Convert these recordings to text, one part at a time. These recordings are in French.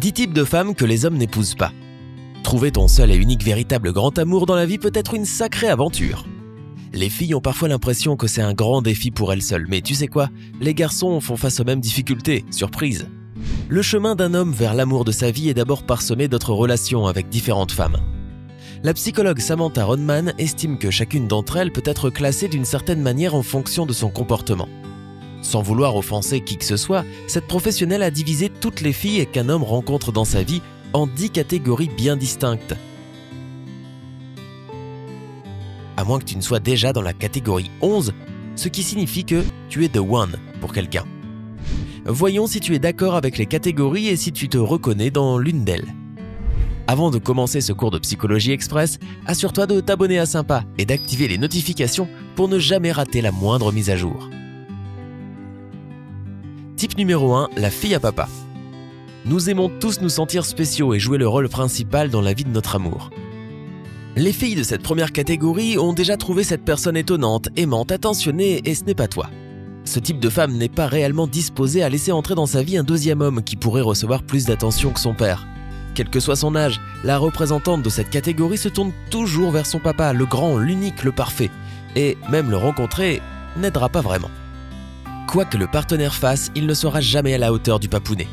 10 types de femmes que les hommes n'épousent pas. Trouver ton seul et unique véritable grand amour dans la vie peut être une sacrée aventure. Les filles ont parfois l'impression que c'est un grand défi pour elles seules, mais tu sais quoi? Les garçons font face aux mêmes difficultés, surprise. Le chemin d'un homme vers l'amour de sa vie est d'abord parsemé d'autres relations avec différentes femmes. La psychologue Samantha Rodman estime que chacune d'entre elles peut être classée d'une certaine manière en fonction de son comportement. Sans vouloir offenser qui que ce soit, cette professionnelle a divisé toutes les filles qu'un homme rencontre dans sa vie en 10 catégories bien distinctes. À moins que tu ne sois déjà dans la catégorie 11, ce qui signifie que tu es the one pour quelqu'un. Voyons si tu es d'accord avec les catégories et si tu te reconnais dans l'une d'elles. Avant de commencer ce cours de psychologie express, assure-toi de t'abonner à Sympa et d'activer les notifications pour ne jamais rater la moindre mise à jour. Type numéro 1, la fille à papa. Nous aimons tous nous sentir spéciaux et jouer le rôle principal dans la vie de notre amour. Les filles de cette première catégorie ont déjà trouvé cette personne étonnante, aimante, attentionnée et ce n'est pas toi. Ce type de femme n'est pas réellement disposée à laisser entrer dans sa vie un deuxième homme qui pourrait recevoir plus d'attention que son père. Quel que soit son âge, la représentante de cette catégorie se tourne toujours vers son papa, le grand, l'unique, le parfait. Et même le rencontrer n'aidera pas vraiment. Quoi que le partenaire fasse, il ne sera jamais à la hauteur du papounet.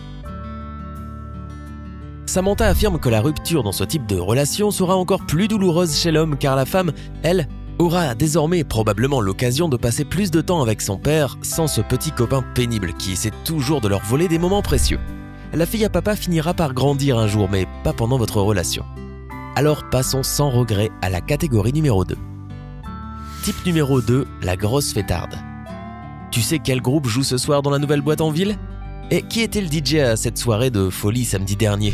Samantha affirme que la rupture dans ce type de relation sera encore plus douloureuse chez l'homme car la femme, elle, aura désormais probablement l'occasion de passer plus de temps avec son père sans ce petit copain pénible qui essaie toujours de leur voler des moments précieux. La fille à papa finira par grandir un jour, mais pas pendant votre relation. Alors passons sans regret à la catégorie numéro 2. Type numéro 2, la grosse fêtarde. Tu sais quel groupe joue ce soir dans la nouvelle boîte en ville? Et qui était le DJ à cette soirée de folie samedi dernier?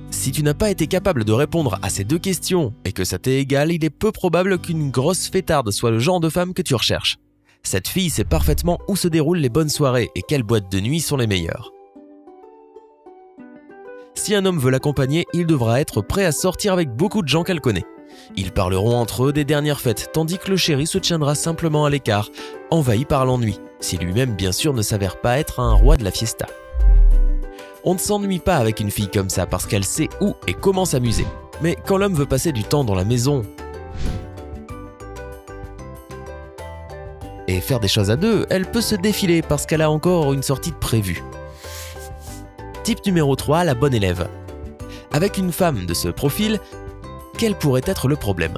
Si tu n'as pas été capable de répondre à ces deux questions et que ça t'est égal, il est peu probable qu'une grosse fêtarde soit le genre de femme que tu recherches. Cette fille sait parfaitement où se déroulent les bonnes soirées et quelles boîtes de nuit sont les meilleures. Si un homme veut l'accompagner, il devra être prêt à sortir avec beaucoup de gens qu'elle connaît. Ils parleront entre eux des dernières fêtes, tandis que le chéri se tiendra simplement à l'écart, envahi par l'ennui, si lui-même bien sûr ne s'avère pas être un roi de la fiesta. On ne s'ennuie pas avec une fille comme ça parce qu'elle sait où et comment s'amuser. Mais quand l'homme veut passer du temps dans la maison et faire des choses à deux, elle peut se défiler parce qu'elle a encore une sortie de prévue. Type numéro 3, la bonne élève. Avec une femme de ce profil, quel pourrait être le problème?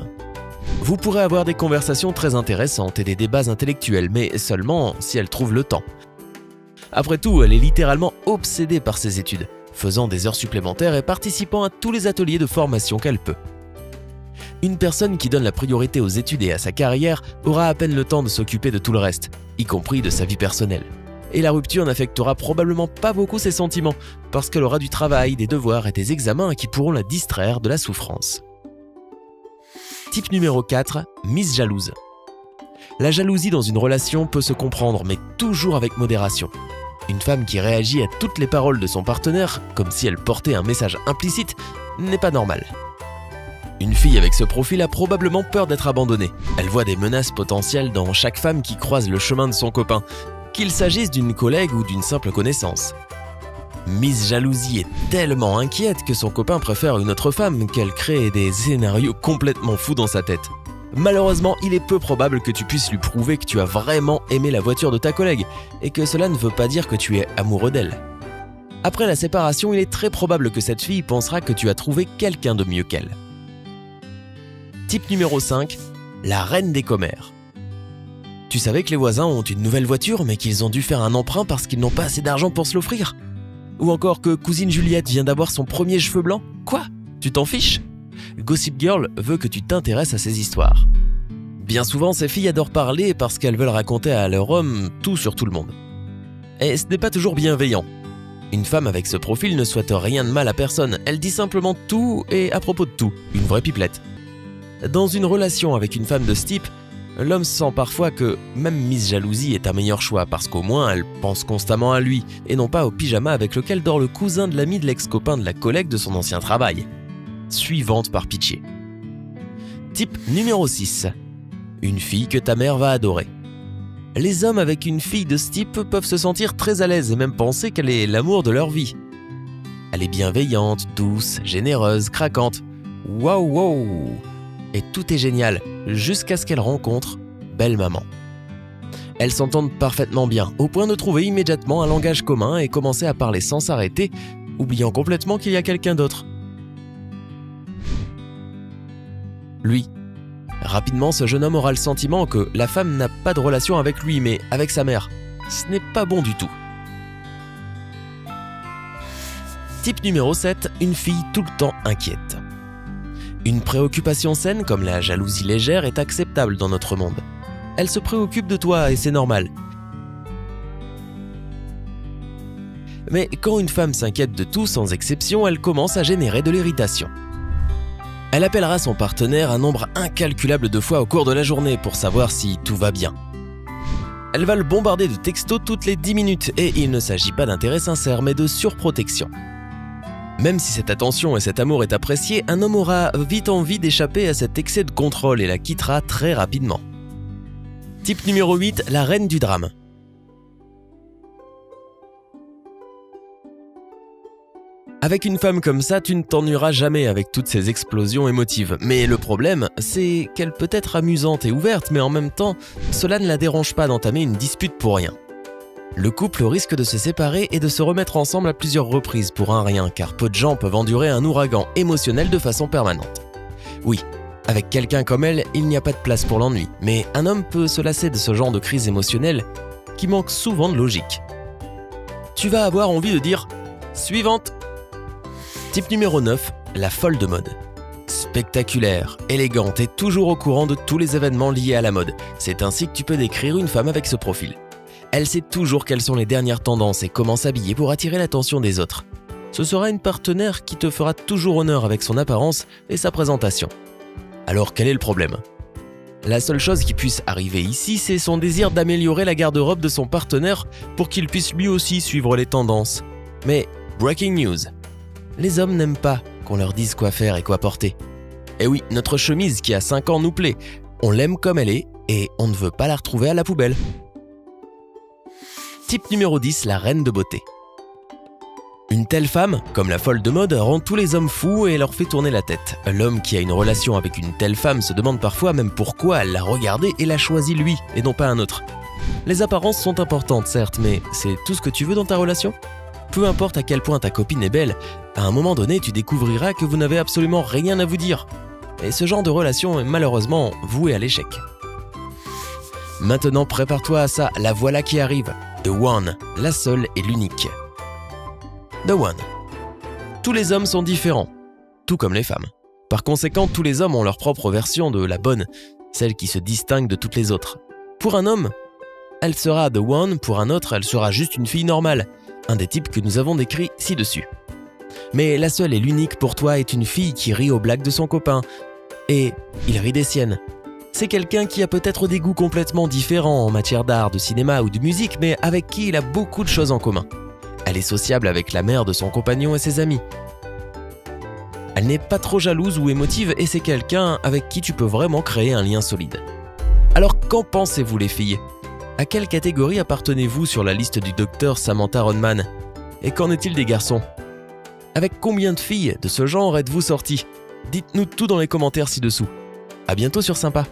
Vous pourrez avoir des conversations très intéressantes et des débats intellectuels, mais seulement si elle trouve le temps. Après tout, elle est littéralement obsédée par ses études, faisant des heures supplémentaires et participant à tous les ateliers de formation qu'elle peut. Une personne qui donne la priorité aux études et à sa carrière aura à peine le temps de s'occuper de tout le reste, y compris de sa vie personnelle. Et la rupture n'affectera probablement pas beaucoup ses sentiments, parce qu'elle aura du travail, des devoirs et des examens qui pourront la distraire de la souffrance. Type numéro 4, Miss Jalouse. La jalousie dans une relation peut se comprendre, mais toujours avec modération. Une femme qui réagit à toutes les paroles de son partenaire, comme si elle portait un message implicite, n'est pas normale. Une fille avec ce profil a probablement peur d'être abandonnée. Elle voit des menaces potentielles dans chaque femme qui croise le chemin de son copain, qu'il s'agisse d'une collègue ou d'une simple connaissance. Miss Jalousie est tellement inquiète que son copain préfère une autre femme qu'elle crée des scénarios complètement fous dans sa tête. Malheureusement, il est peu probable que tu puisses lui prouver que tu as vraiment aimé la voiture de ta collègue et que cela ne veut pas dire que tu es amoureux d'elle. Après la séparation, il est très probable que cette fille pensera que tu as trouvé quelqu'un de mieux qu'elle. Type numéro 5, la reine des commères. Tu savais que les voisins ont une nouvelle voiture mais qu'ils ont dû faire un emprunt parce qu'ils n'ont pas assez d'argent pour se l'offrir? Ou encore que cousine Juliette vient d'avoir son premier cheveu blanc? Quoi? Tu t'en fiches? Gossip Girl veut que tu t'intéresses à ces histoires. Bien souvent, ces filles adorent parler parce qu'elles veulent raconter à leur homme tout sur tout le monde. Et ce n'est pas toujours bienveillant. Une femme avec ce profil ne souhaite rien de mal à personne, elle dit simplement tout et à propos de tout, une vraie pipelette. Dans une relation avec une femme de ce type, l'homme sent parfois que même Miss Jalousie est un meilleur choix parce qu'au moins elle pense constamment à lui et non pas au pyjama avec lequel dort le cousin de l'ami de l'ex-copain de la collègue de son ancien travail. Suivante par pitié. Type numéro 6. Une fille que ta mère va adorer. Les hommes avec une fille de ce type peuvent se sentir très à l'aise et même penser qu'elle est l'amour de leur vie. Elle est bienveillante, douce, généreuse, craquante. Waouh, waouh! Et tout est génial, jusqu'à ce qu'elle rencontre Belle Maman. Elles s'entendent parfaitement bien, au point de trouver immédiatement un langage commun et commencer à parler sans s'arrêter, oubliant complètement qu'il y a quelqu'un d'autre. Lui. Rapidement, ce jeune homme aura le sentiment que la femme n'a pas de relation avec lui, mais avec sa mère. Ce n'est pas bon du tout. Type numéro 7, une fille tout le temps inquiète. Une préoccupation saine comme la jalousie légère est acceptable dans notre monde. Elle se préoccupe de toi et c'est normal. Mais quand une femme s'inquiète de tout sans exception, elle commence à générer de l'irritation. Elle appellera son partenaire un nombre incalculable de fois au cours de la journée pour savoir si tout va bien. Elle va le bombarder de textos toutes les 10 minutes et il ne s'agit pas d'intérêt sincère mais de surprotection. Même si cette attention et cet amour est apprécié, un homme aura vite envie d'échapper à cet excès de contrôle et la quittera très rapidement. Type numéro 8, la reine du drame. Avec une femme comme ça, tu ne t'ennuieras jamais avec toutes ces explosions émotives. Mais le problème, c'est qu'elle peut être amusante et ouverte, mais en même temps, cela ne la dérange pas d'entamer une dispute pour rien. Le couple risque de se séparer et de se remettre ensemble à plusieurs reprises pour un rien, car peu de gens peuvent endurer un ouragan émotionnel de façon permanente. Oui, avec quelqu'un comme elle, il n'y a pas de place pour l'ennui, mais un homme peut se lasser de ce genre de crise émotionnelle qui manque souvent de logique. Tu vas avoir envie de dire « Suivante !» Type numéro 9, la folle de mode. Spectaculaire, élégante et toujours au courant de tous les événements liés à la mode. C'est ainsi que tu peux décrire une femme avec ce profil. Elle sait toujours quelles sont les dernières tendances et comment s'habiller pour attirer l'attention des autres. Ce sera une partenaire qui te fera toujours honneur avec son apparence et sa présentation. Alors quel est le problème ? La seule chose qui puisse arriver ici, c'est son désir d'améliorer la garde-robe de son partenaire pour qu'il puisse lui aussi suivre les tendances. Mais, breaking news, les hommes n'aiment pas qu'on leur dise quoi faire et quoi porter. Et oui, notre chemise qui a 5 ans nous plaît. On l'aime comme elle est et on ne veut pas la retrouver à la poubelle. Type numéro 10, la reine de beauté. Une telle femme, comme la folle de mode, rend tous les hommes fous et leur fait tourner la tête. L'homme qui a une relation avec une telle femme se demande parfois même pourquoi elle l'a regardée et l'a choisi lui et non pas un autre. Les apparences sont importantes certes, mais c'est tout ce que tu veux dans ta relation ? Peu importe à quel point ta copine est belle, à un moment donné tu découvriras que vous n'avez absolument rien à vous dire. Et ce genre de relation est malheureusement voué à l'échec. Maintenant prépare-toi à ça, la voilà qui arrive. The One, la seule et l'unique. The One. Tous les hommes sont différents, tout comme les femmes. Par conséquent, tous les hommes ont leur propre version de la bonne, celle qui se distingue de toutes les autres. Pour un homme, elle sera The One, pour un autre, elle sera juste une fille normale, un des types que nous avons décrits ci-dessus. Mais la seule et l'unique pour toi est une fille qui rit aux blagues de son copain, et il rit des siennes. C'est quelqu'un qui a peut-être des goûts complètement différents en matière d'art, de cinéma ou de musique, mais avec qui il a beaucoup de choses en commun. Elle est sociable avec la mère de son compagnon et ses amis. Elle n'est pas trop jalouse ou émotive et c'est quelqu'un avec qui tu peux vraiment créer un lien solide. Alors qu'en pensez-vous les filles ? À quelle catégorie appartenez-vous sur la liste du docteur Samantha Rodman ? Et qu'en est-il des garçons ? Avec combien de filles de ce genre êtes-vous sortis ? Dites-nous tout dans les commentaires ci-dessous. À bientôt sur Sympa.